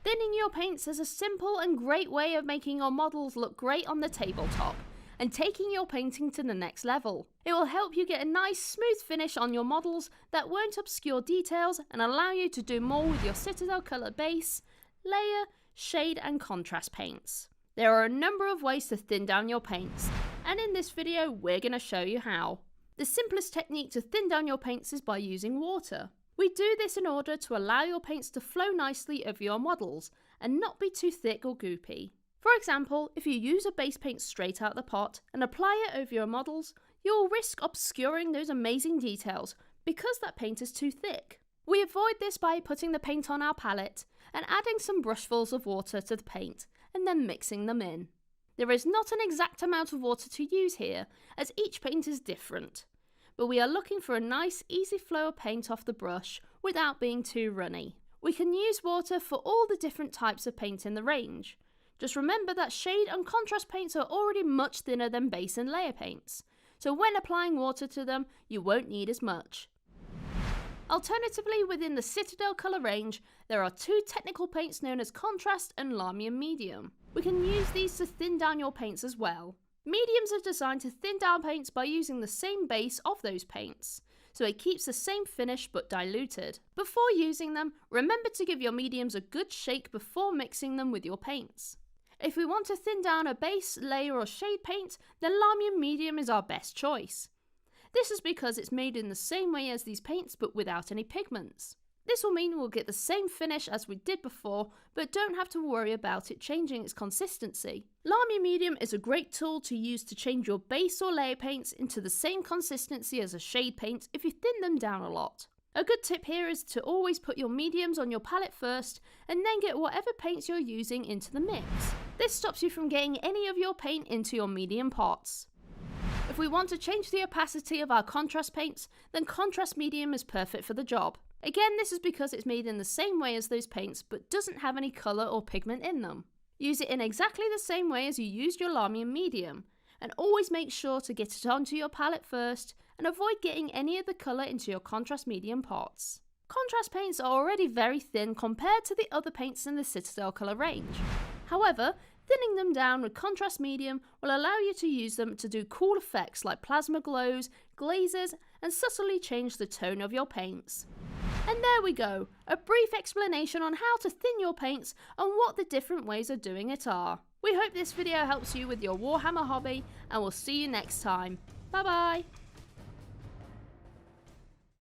Thinning your paints is a simple and great way of making your models look great on the tabletop and taking your painting to the next level. It will help you get a nice smooth finish on your models that won't obscure details and allow you to do more with your Citadel color base, layer, shade and contrast paints. There are a number of ways to thin down your paints, and in this video we're going to show you how. The simplest technique to thin down your paints is by using water. We do this in order to allow your paints to flow nicely over your models and not be too thick or goopy. For example, if you use a base paint straight out the pot and apply it over your models, you will risk obscuring those amazing details because that paint is too thick. We avoid this by putting the paint on our palette and adding some brushfuls of water to the paint and then mixing them in. There is not an exact amount of water to use here, as each paint is different, but we are looking for a nice easy flow of paint off the brush without being too runny. We can use water for all the different types of paint in the range. Just remember that shade and contrast paints are already much thinner than base and layer paints, so when applying water to them, you won't need as much. Alternatively, within the Citadel colour range, there are two technical paints known as Contrast and Lamium Medium. We can use these to thin down your paints as well. Mediums are designed to thin down paints by using the same base of those paints, so it keeps the same finish but diluted. Before using them, remember to give your mediums a good shake before mixing them with your paints. If we want to thin down a base, layer or shade paint, then Lamium Medium is our best choice. This is because it's made in the same way as these paints but without any pigments. This will mean we'll get the same finish as we did before, but don't have to worry about it changing its consistency. Lamium Medium is a great tool to use to change your base or layer paints into the same consistency as a shade paint if you thin them down a lot. A good tip here is to always put your mediums on your palette first and then get whatever paints you're using into the mix. This stops you from getting any of your paint into your medium pots. If we want to change the opacity of our contrast paints, then Contrast Medium is perfect for the job. Again, this is because it's made in the same way as those paints but doesn't have any colour or pigment in them. Use it in exactly the same way as you used your Lamium Medium, and always make sure to get it onto your palette first and avoid getting any of the colour into your Contrast Medium pots. Contrast paints are already very thin compared to the other paints in the Citadel colour range. However, thinning them down with Contrast Medium will allow you to use them to do cool effects like plasma glows, glazes, and subtly change the tone of your paints. And there we go, a brief explanation on how to thin your paints and what the different ways of doing it are. We hope this video helps you with your Warhammer hobby, and we'll see you next time. Bye bye!